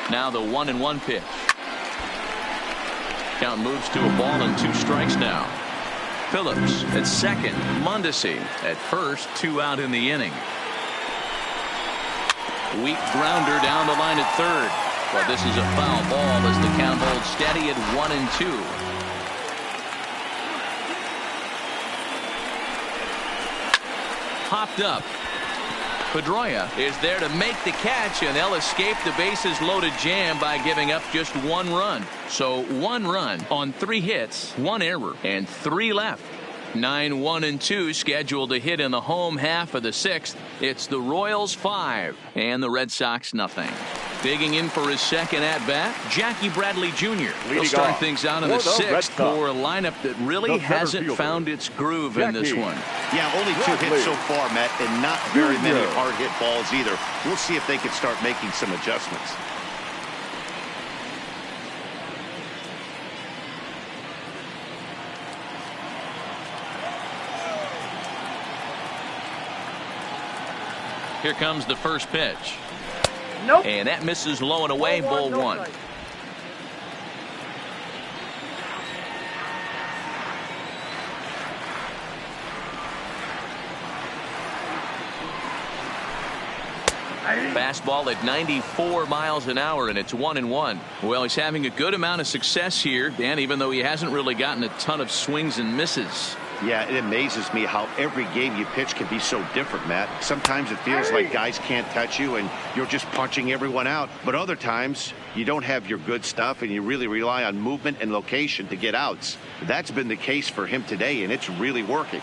Now the 1-1 pitch. Count moves to a ball and 2 strikes now. Phillips at second. Mondesi at first. 2 out in the inning. Weak grounder down the line at third. Well, this is a foul ball as the count holds steady at 1-2. Popped up. Pedroia is there to make the catch, and they'll escape the bases loaded jam by giving up just 1 run. So 1 run on 3 hits, 1 error, and 3 left. 9-1-2 scheduled to hit in the home half of the 6th. It's the Royals 5 and the Red Sox nothing. Digging in for his second at-bat, Jackie Bradley Jr. He'll start things out in the 6th for a lineup that really hasn't found its groove in this one. Yeah, only 2 hits so far, Matt, and not very many hard hit balls either. We'll see if they can start making some adjustments. Here comes the first pitch. Nope. And that misses low and away, ball one. Fastball at 94 miles an hour, and it's 1-1. Well, he's having a good amount of success here, Dan, even though he hasn't really gotten a ton of swings and misses. Yeah, it amazes me how every game you pitch can be so different, Matt. Sometimes it feels like guys can't touch you and you're just punching everyone out. But other times you don't have your good stuff and you really rely on movement and location to get outs. That's been the case for him today, and it's really working.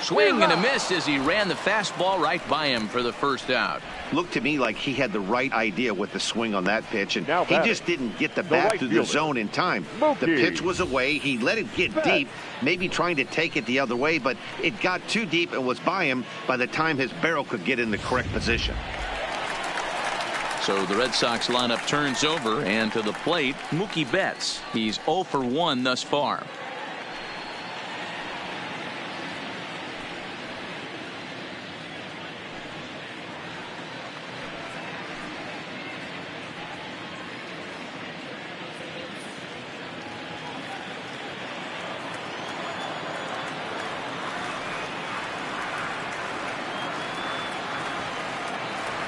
Swing and a miss as he ran the fastball right by him for the first out. Looked to me like he had the right idea with the swing on that pitch, and he just didn't get the bat right through the zone in time. The pitch was away. He let it get deep, maybe trying to take it the other way, but it got too deep and was by him by the time his barrel could get in the correct position. So the Red Sox lineup turns over, and to the plate, Mookie Betts. He's 0 for 1 thus far.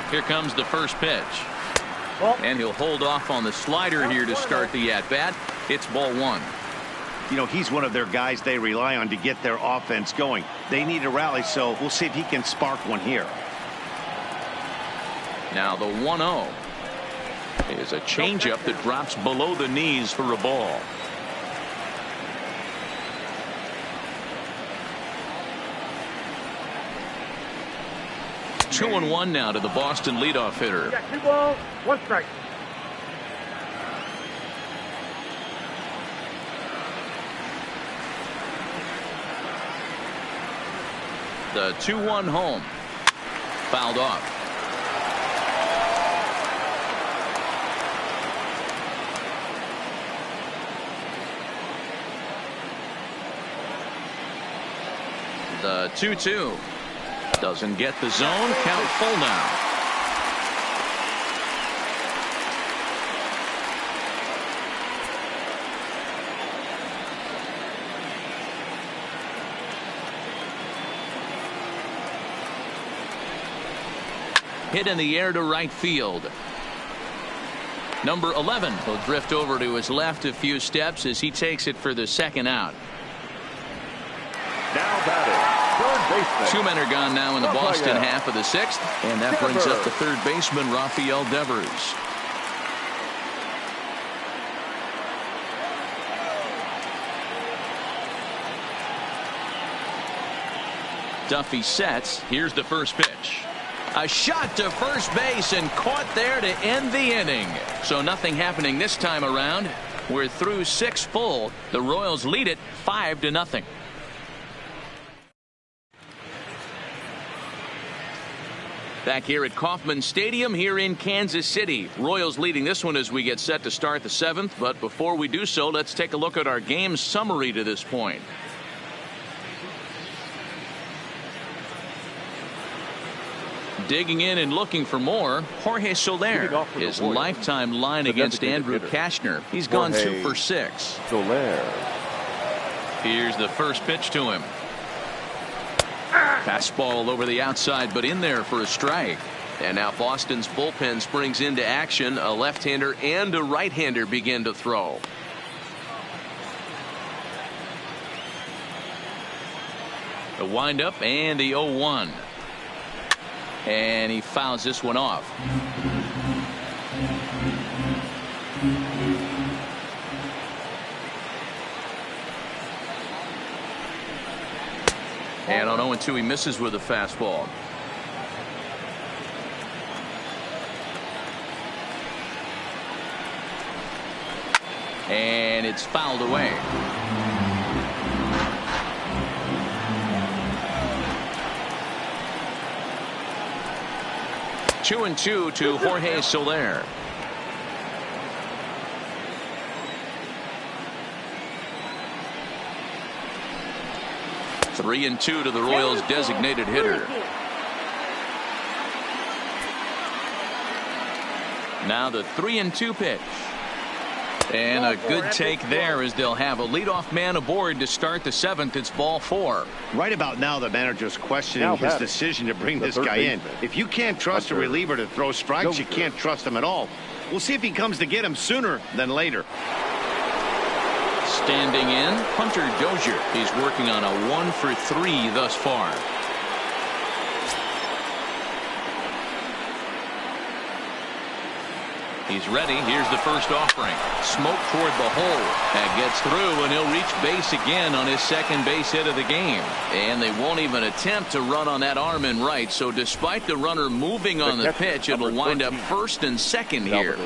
Here comes the first pitch. And he'll hold off on the slider here to start the at-bat. It's ball one. You know, he's one of their guys they rely on to get their offense going. They need a rally, so we'll see if he can spark one here. Now the 1-0 is a changeup that drops below the knees for a ball. Two and one now to the Boston leadoff hitter. Got 2 balls, 1 strike. The 2-1 home. Fouled off. The 2-2. Doesn't get the zone. Count full now. Hit in the air to right field. Number 11 will drift over to his left a few steps as he takes it for the second out. Now batting, third baseman. 2 men are gone now in the Boston half of the sixth, and that brings up the third baseman, Rafael Devers. Duffy sets. Here's the first pitch. A shot to first base and caught there to end the inning. So nothing happening this time around. We're through 6 full. The Royals lead it 5-0. Back here at Kauffman Stadium here in Kansas City. Royals leading this one as we get set to start the 7th. But before we do so, let's take a look at our game summary to this point. Digging in and looking for more, Jorge Soler, his lifetime line against Andrew Cashner. He's gone 2 for 6. Soler. Here's the first pitch to him. Fastball over the outside, but in there for a strike. And now Boston's bullpen springs into action. A left-hander and a right-hander begin to throw. The windup and the 0-1. And he fouls this one off. And on 0-2 he misses with a fastball. And it's fouled away. Two and 2 to Jorge Soler. 3-2 to the Royals' designated hitter. Now the 3-2 pitch. And a good take there as they'll have a leadoff man aboard to start the 7th. It's ball 4. Right about now, the manager's questioning his decision to bring this guy in. If you can't trust a reliever to throw strikes, you can't trust him at all. We'll see if he comes to get him sooner than later. Standing in, Hunter Dozier. He's working on a 1 for 3 thus far. He's ready. Here's the first offering. Smoke toward the hole. That gets through, and he'll reach base again on his second base hit of the game. And they won't even attempt to run on that arm in right. So despite the runner moving on the pitch, it'll wind up first and second here.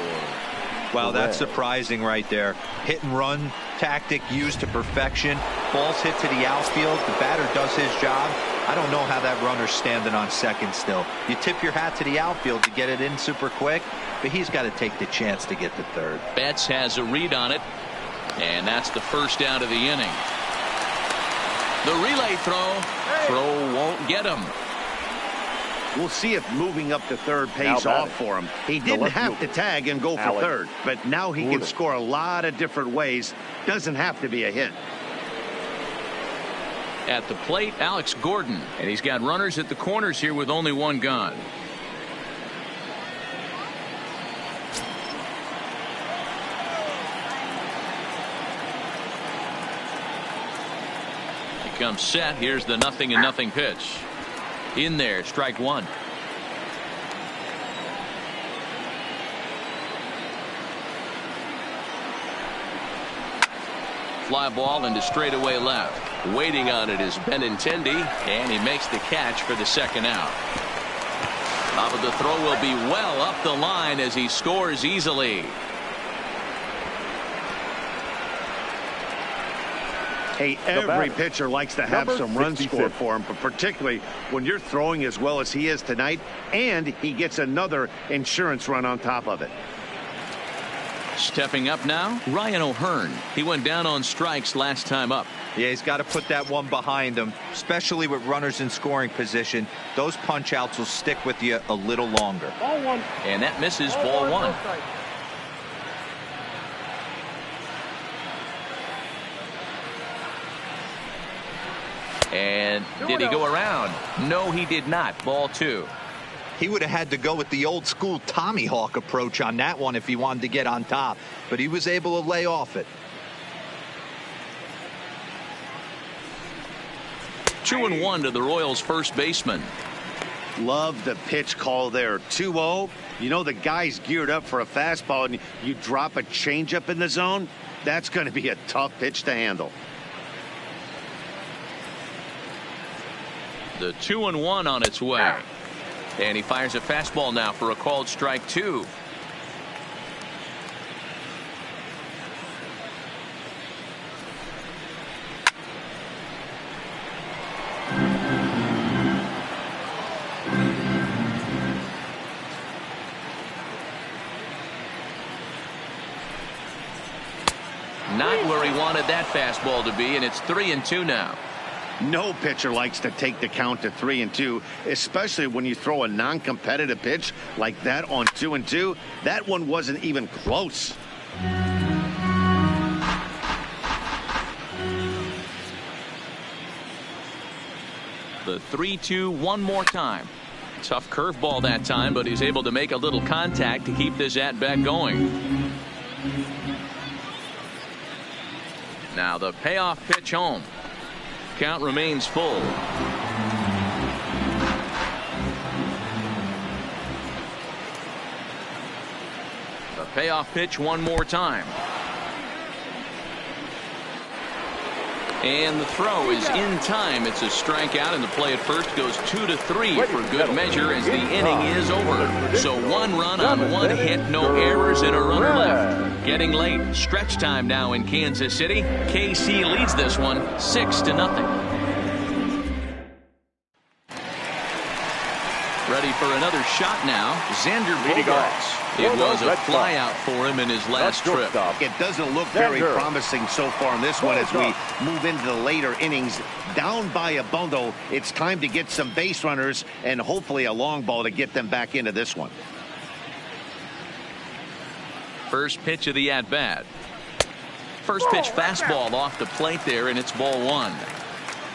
Wow, that's surprising right there. Hit and run tactic used to perfection. Ball's hit to the outfield. The batter does his job. I don't know how that runner's standing on second still. You tip your hat to the outfield to get it in super quick, but he's got to take the chance to get to third. Betts has a read on it, and that's the first out of the inning. The relay throw won't get him. We'll see if moving up to third pays off for him. He didn't have to tag and go for third, but now he can score a lot of different ways. Doesn't have to be a hit. At the plate, Alex Gordon, and he's got runners at the corners here with only one gone. He comes set. Here's the 0-0 pitch. In there, strike one. Fly ball into straightaway left. Waiting on it is Benintendi, and he makes the catch for the second out. But the throw will be well up the line as he scores easily. Hey, every pitcher likes to have some runs scored for him, but particularly when you're throwing as well as he is tonight, and he gets another insurance run on top of it. Stepping up now, Ryan O'Hearn. He went down on strikes last time up. Yeah, he's got to put that one behind him, especially with runners in scoring position. Those punch outs will stick with you a little longer. Ball one. And that misses ball one. And did he go around? No, he did not. Ball two. He would have had to go with the old school Tommy Hawk approach on that one if he wanted to get on top, but he was able to lay off it. 2-1 to the Royals' first baseman. Love the pitch call there. 2-0. You know the guy's geared up for a fastball, and you drop a changeup in the zone. That's going to be a tough pitch to handle. The 2-1 on its way. And he fires a fastball now for a called strike two. Not where he wanted that fastball to be, and it's 3-2 now. No pitcher likes to take the count to 3-2, especially when you throw a non-competitive pitch like that on 2-2. That one wasn't even close. The 3-2 one more time. Tough curveball that time, but he's able to make a little contact to keep this at-bat going. Now the payoff pitch home. Count remains full. The payoff pitch one more time. And the throw is in time. It's a strikeout, and the play at first goes 2-3 for good measure as the inning is over. So one run on one hit, no errors, and a runner left. Getting late. Stretch time now in Kansas City. KC leads this one 6-0. ready for another shot now. Xander Leading Bogaerts. It was a flyout for him in his last trip. It doesn't look very promising so far in this one as we move into the later innings. Down by a bundle, it's time to get some base runners and hopefully a long ball to get them back into this one. First pitch of the at-bat. First pitch fastball off the plate there, and it's ball one.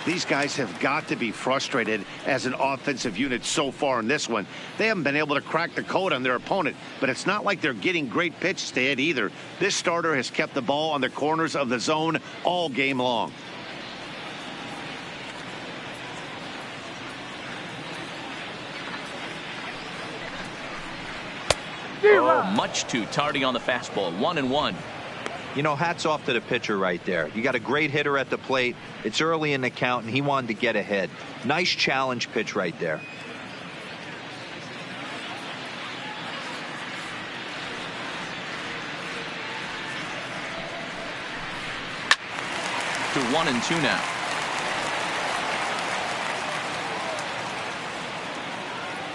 These guys have got to be frustrated as an offensive unit so far in this one. They haven't been able to crack the code on their opponent, but it's not like they're getting great pitches to hit either. This starter has kept the ball on the corners of the zone all game long. Much too tardy on the fastball. 1-1. You know, hats off to the pitcher right there. You got a great hitter at the plate. It's early in the count, and he wanted to get ahead. Nice challenge pitch right there. To 1-2 now.